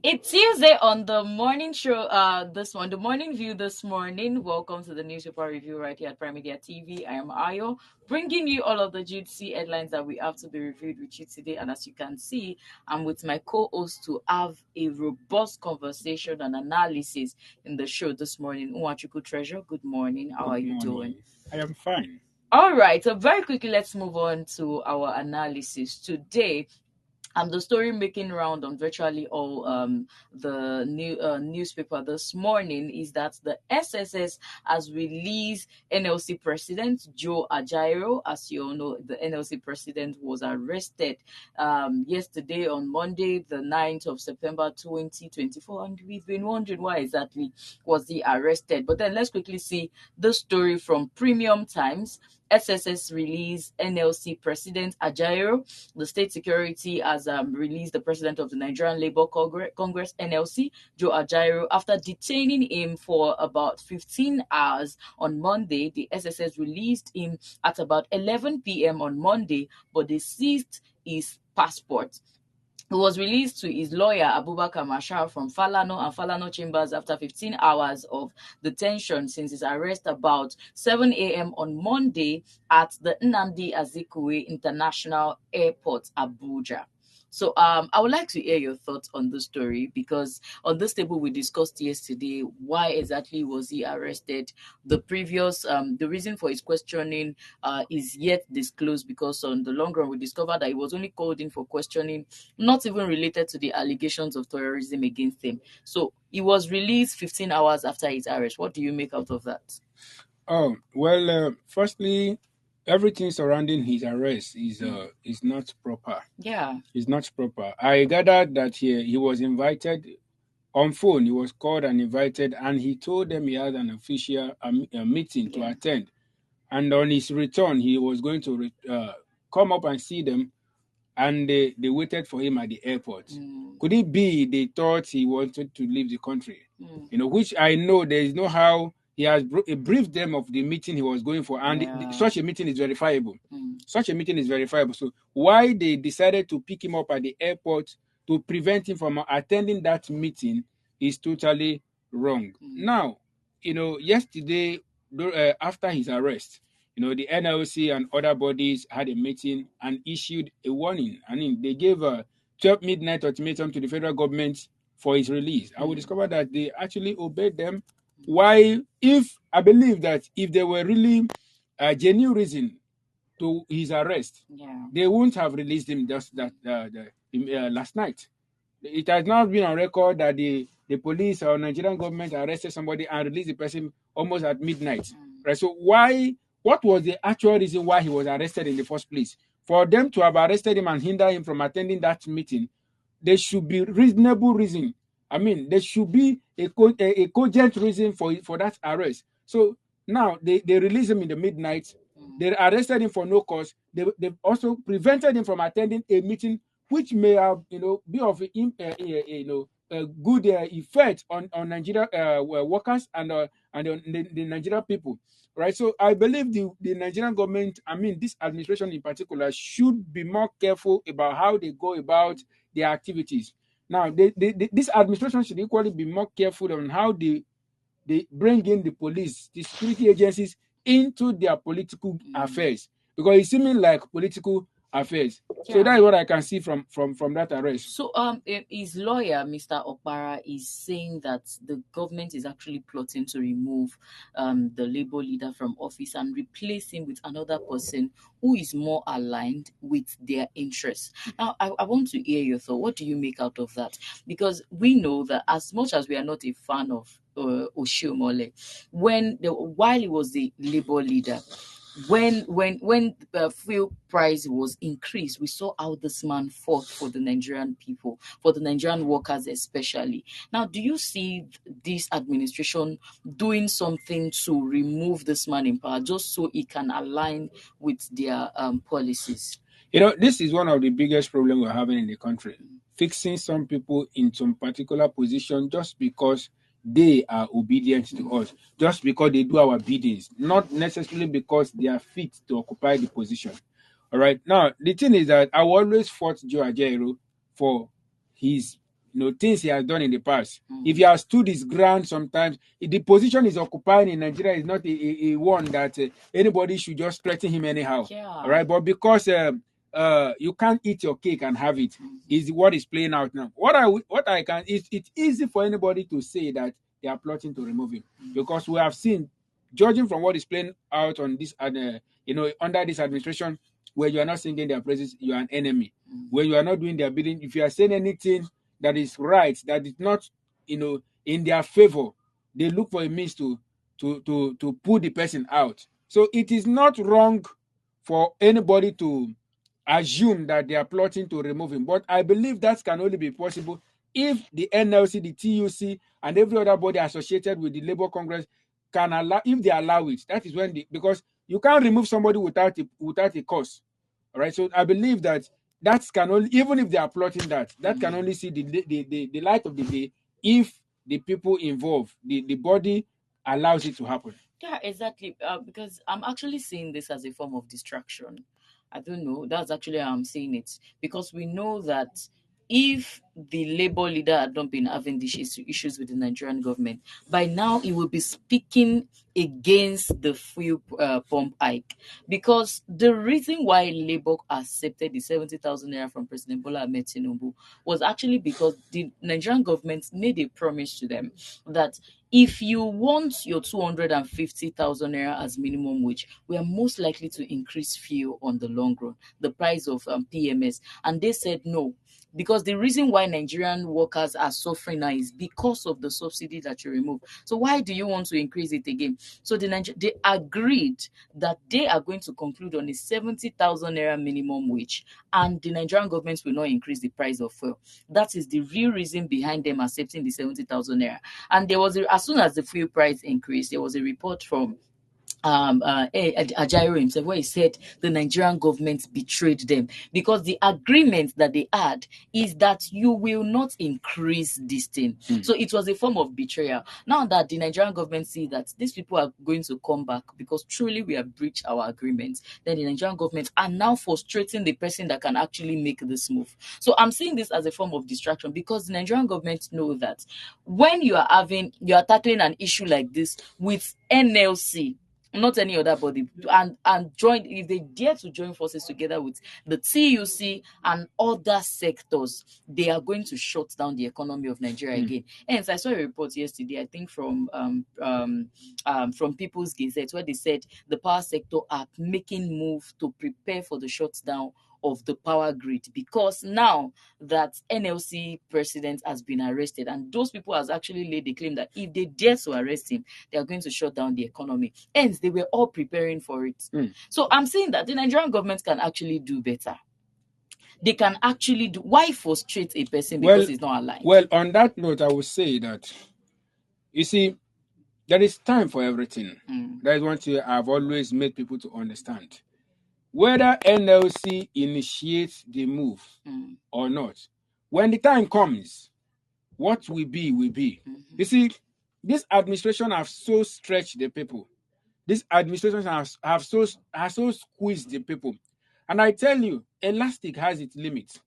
It's Tuesday on the morning show, the morning view this morning. Welcome to the newspaper review right here at Prime Media TV. I am Ayo, bringing you all of the juicy headlines that we have to be reviewed with you today. And as you can see, I'm with my co-host to have a robust conversation and analysis in the show this morning. Uwachuku Treasure, good morning. How Good are you doing? morning. I am fine. All right, so very quickly, let's move on to our analysis today. The story making round on virtually all the newspaper this morning is that the SSS has released NLC President Joe Ajaero. As you all know, the NLC President was arrested yesterday on Monday, the 9th of September 2024, and we've been wondering why exactly was he arrested. But then let's quickly see the story from Premium Times. SSS released NLC President Ajaero. The state security has released the president of the Nigerian Labour Congress NLC, Joe Ajaero, after detaining him for about 15 hours on Monday. The SSS released him at about 11 p.m. on Monday, but they seized his passport. He was released to his lawyer, Abubakar Mashar, from Falano and Falano Chambers after 15 hours of detention since his arrest about 7 a.m. on Monday at the Nnamdi Azikiwe International Airport, Abuja. So I would like to hear your thoughts on this story, because on this table we discussed yesterday why exactly was he arrested. The reason for his questioning is yet disclosed, because on the long run we discovered that he was only called in for questioning not even related to the allegations of terrorism against him. So he was released 15 hours after his arrest. What do you make out of that? Oh well. Firstly, everything surrounding his arrest is not proper. Yeah. It's not proper. I gathered that he was invited on phone. He was called and invited, and he told them he had an official a meeting to Yeah. attend. And on his return, he was going to come up and see them, and they waited for him at the airport. Could it be they thought he wanted to leave the country? Which I know there is no how he has briefed them of the meeting he was going for, and Yeah. such a meeting is verifiable. Such a meeting is verifiable. So why they decided to pick him up at the airport to prevent him from attending that meeting is totally wrong. Now, yesterday, after his arrest, the NLC and other bodies had a meeting and issued a warning. I mean, they gave a 12 midnight ultimatum to the federal government for his release. I will discover that they actually obeyed them. Why? I believe that if there were really a genuine reason to his arrest, they wouldn't have released him just last night. It has now been on record that the police or Nigerian government arrested somebody and released the person almost at midnight. Right? So what was the actual reason why he was arrested in the first place? For them to have arrested him and hinder him from attending that meeting, there should be reasonable reason. I mean, there should be a cogent reason for that arrest. So now they release him in the midnight. They arrested him for no cause. They also prevented him from attending a meeting which may have be of a good effect on Nigeria workers and the Nigerian people, right? So I believe the Nigerian government, I mean this administration in particular, should be more careful about how they go about their activities. Now, this administration should equally be more careful on how they bring in the police, the security agencies into their political affairs, because it's seeming like political affairs. So that is what I can see from that arrest. So his lawyer, Mr. Okpara, is saying that the government is actually plotting to remove the Labour leader from office and replace him with another person who is more aligned with their interests. Now, I want to hear your thought. What do you make out of that? Because we know that as much as we are not a fan of Oshiomhole, while he was the Labour leader, when the fuel price was increased, we saw how this man fought for the Nigerian people, for the Nigerian workers especially. Now, do you see this administration doing something to remove this man in power just so he can align with their policies? This is one of the biggest problems we're having in the country. Fixing some people in some particular position just because they are obedient to us, just because they do our biddings, not necessarily because they are fit to occupy the position. All right. Now, the thing is that I always fought Joe Ajaero for his things he has done in the past. If he has stood his ground sometimes, the position he's occupying in Nigeria is not a one that anybody should just threaten him anyhow. All right, but because you can't eat your cake and have it, is what is playing out now. What I can, it's easy for anybody to say that they are plotting to remove him, because we have seen, judging from what is playing out on this, under this administration, where you are not singing their praises, you are an enemy. When you are not doing their bidding, if you are saying anything that is right, that is not, in their favor, they look for a means to pull the person out. So it is not wrong for anybody to assume that they are plotting to remove him. But I believe that can only be possible if the NLC, the TUC, and every other body associated with the Labour Congress can allow, if they allow it. That is when because you can't remove somebody without a cause. All right. So I believe that can only, even if they are plotting that can only see the light of the day if the people involved, the body allows it to happen. Yeah, exactly. Because I'm actually seeing this as a form of distraction. I don't know. That's actually how I'm seeing it. Because we know that if the Labour leader had not been having these issues with the Nigerian government, by now he will be speaking against the fuel pump hike. Because the reason why Labour accepted the 70,000 naira from President Bola Ahmed Tinubu was actually because the Nigerian government made a promise to them that if you want your 250,000 naira as minimum wage, we are most likely to increase fuel on the long run, the price of PMS. And they said no, because the reason why Nigerian workers are suffering now is because of the subsidy that you remove. So why do you want to increase it again? So they agreed that they are going to conclude on a 70,000 naira minimum wage, and the Nigerian government will not increase the price of fuel. That is the real reason behind them accepting the 70,000 naira. And there was as soon as the fuel price increased, there was a report from Ajaero himself, where he said the Nigerian government betrayed them, because the agreement that they had is that you will not increase this thing. So it was a form of betrayal. Now that the Nigerian government see that these people are going to come back because truly we have breached our agreement, then the Nigerian government are now frustrating the person that can actually make this move. So I'm seeing this as a form of distraction, because the Nigerian government know that when you are tackling an issue like this with NLC, not any other body, and join, if they dare to join forces together with the TUC and other sectors, they are going to shut down the economy of Nigeria again. Hence, I saw a report yesterday, I think from People's Gazette, where they said the power sector are making move to prepare for the shutdown of the power grid, because now that NLC president has been arrested, and those people has actually laid the claim that if they dare to arrest him, they are going to shut down the economy. Hence, they were all preparing for it. So I'm saying that the Nigerian government can actually do better. They can actually do. Why frustrate a person because he's not aligned? Well, on that note, I would say that, you see, there is time for everything. That is one thing I've always made people to understand. Whether NLC initiates the move or not, when the time comes, what will be, will be. You see, this administration have so stretched the people. This administration have so squeezed the people. And I tell you, elastic has its limits.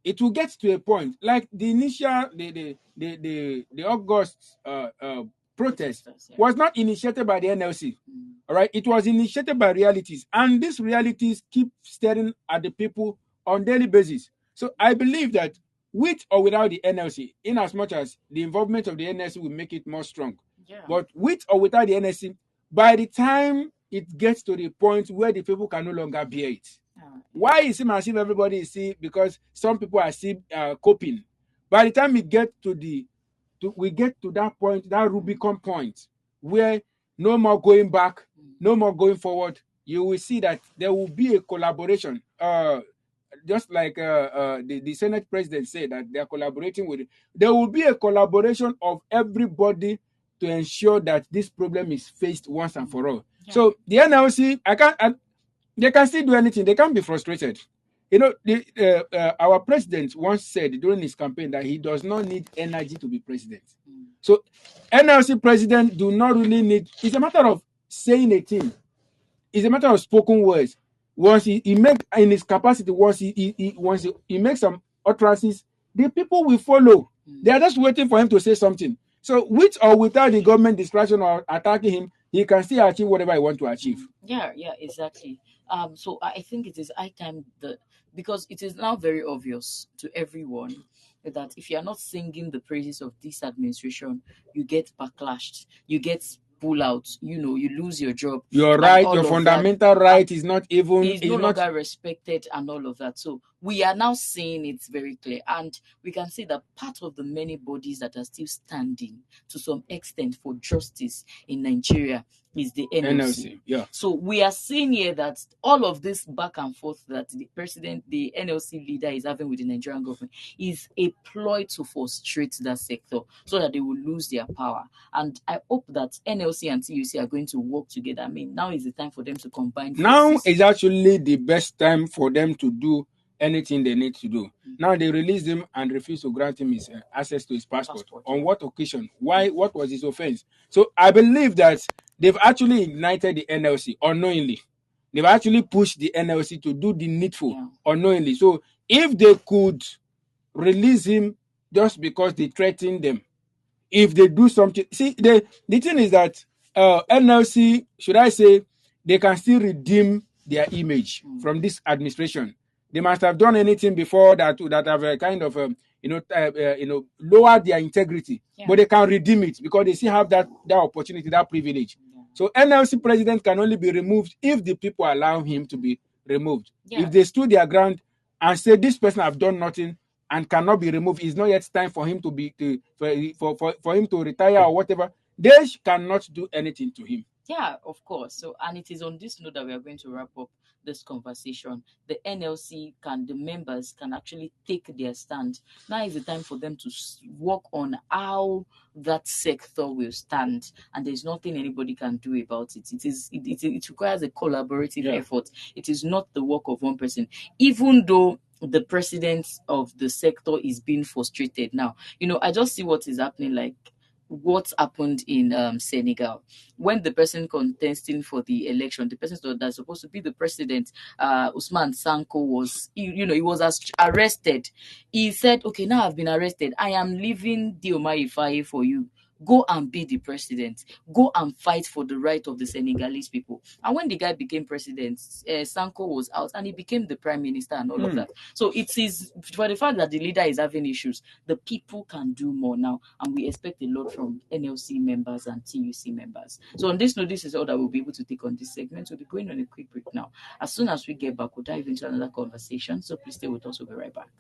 It will get to a point, like the initial, the August protest was not initiated by the NLC. All right, it was initiated by realities, and these realities keep staring at the people on daily basis. So I believe that with or without the NLC, in as much as the involvement of the NLC will make it more strong, but with or without the NLC, by the time it gets to the point where the people can no longer bear it. Why is it as if everybody is still, because some people are still coping? By the time we get to that point, that Rubicon point, where no more going back, no more going forward, you will see that there will be a collaboration. Just like the Senate president said that they are collaborating with it. There will be a collaboration of everybody to ensure that this problem is faced once and for all. So the NLC, they can still do anything. They can't be frustrated. You know, our president once said during his campaign that he does not need energy to be president. So NLC president do not really need. It's a matter of saying a thing. It's a matter of spoken words. Once he make in his capacity, once he makes some utterances, the people will follow. They are just waiting for him to say something. So with or without the government distraction or attacking him, he can still achieve whatever he wants to achieve. Yeah, exactly. So I think it is high time that, because it is now very obvious to everyone that if you are not singing the praises of this administration, you get backlashed, you get pull out, you lose your job. Your and right, all your of fundamental that, right is not even is no is not longer respected and all of that. So we are now seeing it very clear. And we can see that part of the many bodies that are still standing to some extent for justice in Nigeria is the NLC. NLC. Yeah. So we are seeing here that all of this back and forth that the NLC leader is having with the Nigerian government is a ploy to frustrate that sector so that they will lose their power. And I hope that NLC and TUC are going to work together. I mean, now is the time for them to combine forces. Now is actually the best time for them to do anything they need to do. Now they release him and refuse to grant him his access to his passport. On what occasion? Why? What was his offense? So I believe that they've actually ignited the NLC unknowingly. They've actually pushed the NLC to do the needful unknowingly. So if they could release him just because they threatened them, if they do something, see, the thing is that NLC, should I say, they can still redeem their image from this administration. They must have done anything before that have a kind of lowered their integrity, but they can redeem it because they still have that opportunity, that privilege. So NLC president can only be removed if the people allow him to be removed. If they stood their ground and say this person have done nothing and cannot be removed, it's not yet time for him for him to retire or whatever, they cannot do anything to him. Yeah, of course. So, and it is on this note that we are going to wrap up this conversation. The the members can actually take their stand. Now is the time for them to work on how that sector will stand, and there's nothing anybody can do about it. It requires a collaborative effort. It is not the work of one person, even though the president of the sector is being frustrated now. I just see what is happening, like what happened in Senegal when the person contesting for the election, the person that's supposed to be the president, Usman Sanko, he was arrested. He said, "Okay, now I've been arrested. I am leaving Diomaye Faye for you. Go and be the president. Go and fight for the right of the Senegalese people." And when the guy became president, Sanko was out and he became the prime minister and all of that. So it is for the fact that the leader is having issues, the people can do more now, and we expect a lot from NLC members and TUC members. So on this note, this is all that we'll be able to take on this segment. We'll be going on a quick break now. As soon as we get back, we'll dive into another conversation. So please stay with us. We'll be right back.